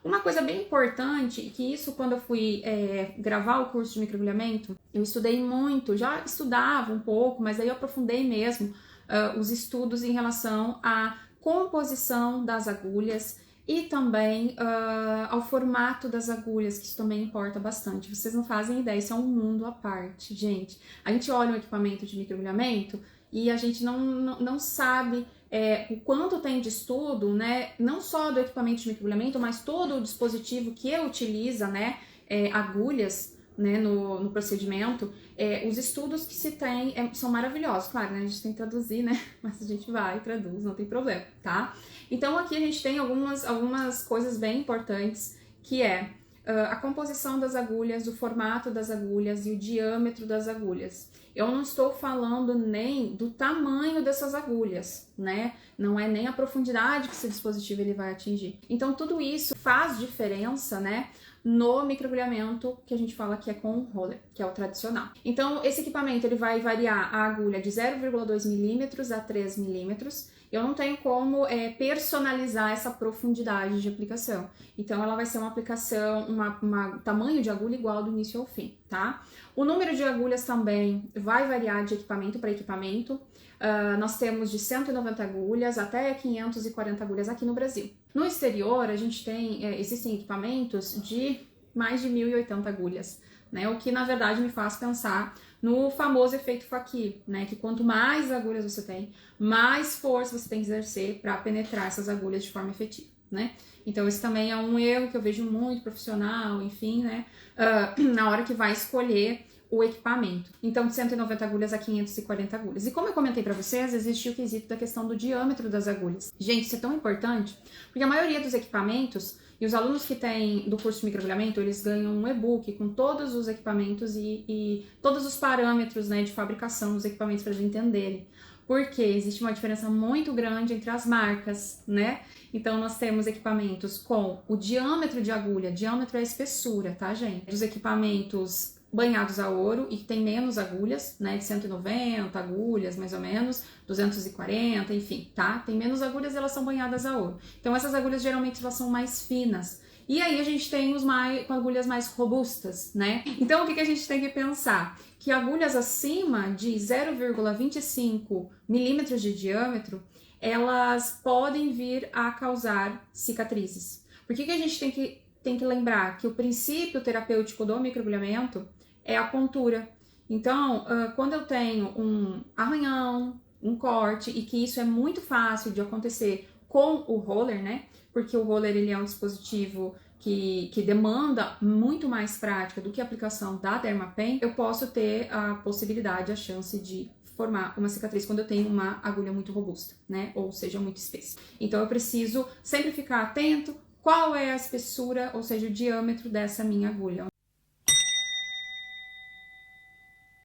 Uma coisa bem importante, que isso quando eu fui gravar o curso de microagulhamento, eu estudei muito, já estudava um pouco, mas aí eu aprofundei mesmo os estudos em relação à composição das agulhas e também ao formato das agulhas, que isso também importa bastante. Vocês não fazem ideia, isso é um mundo à parte, gente. A gente olha um equipamento de microagulhamento e a gente não sabe o quanto tem de estudo, né? Não só do equipamento de microagulhamento, mas todo o dispositivo que utiliza, né? Agulhas, né? No procedimento. Os estudos que se tem são maravilhosos. Claro, né? A gente tem que traduzir, né? Mas a gente vai e traduz, não tem problema, tá? Então aqui a gente tem algumas coisas bem importantes, que a composição das agulhas, o formato das agulhas e o diâmetro das agulhas. Eu não estou falando nem do tamanho dessas agulhas, né? Não é nem a profundidade que esse dispositivo ele vai atingir. Então tudo isso faz diferença, né? No microagulhamento que a gente fala que é com roller, que é o tradicional. Então esse equipamento ele vai variar a agulha de 0,2 milímetros a 3 milímetros. Eu não tenho como personalizar essa profundidade de aplicação. Então ela vai ser uma aplicação, um tamanho de agulha igual do início ao fim, tá? O número de agulhas também vai variar de equipamento para equipamento. Nós temos de 190 agulhas até 540 agulhas aqui no Brasil. No exterior, a gente existem equipamentos de mais de 1.080 agulhas, né? O que, na verdade, me faz pensar no famoso efeito Faki, né? Que quanto mais agulhas você tem, mais força você tem que exercer para penetrar essas agulhas de forma efetiva, né? Então, esse também é um erro que eu vejo muito profissional, enfim, né? Na hora que vai escolher o equipamento. Então, de 190 agulhas a 540 agulhas. E como eu comentei para vocês, existe o quesito da questão do diâmetro das agulhas. Gente, isso é tão importante, porque a maioria dos equipamentos, e os alunos que têm do curso de microagulhamento, eles ganham um e-book com todos os equipamentos e todos os parâmetros, né, de fabricação dos equipamentos para eles entenderem. Porque existe uma diferença muito grande entre as marcas, né? Então, nós temos equipamentos com o diâmetro de agulha, diâmetro é a espessura, tá, gente? Dos equipamentos banhados a ouro e que tem menos agulhas, né, de 190 agulhas, mais ou menos, 240, enfim, tá? Tem menos agulhas, elas são banhadas a ouro. Então, essas agulhas, geralmente, elas são mais finas. E aí, a gente tem com agulhas mais robustas, né? Então, o que a gente tem que pensar? Que agulhas acima de 0,25 milímetros de diâmetro, elas podem vir a causar cicatrizes. Por que a gente tem que lembrar que o princípio terapêutico do microagulhamento é a pontura. Então, quando eu tenho um arranhão, um corte, e que isso é muito fácil de acontecer com o roller, né? Porque o roller ele é um dispositivo que demanda muito mais prática do que a aplicação da Dermapen, eu posso ter a possibilidade, a chance de formar uma cicatriz quando eu tenho uma agulha muito robusta, né? Ou seja, muito espessa. Então, eu preciso sempre ficar atento qual é a espessura, ou seja, o diâmetro dessa minha agulha.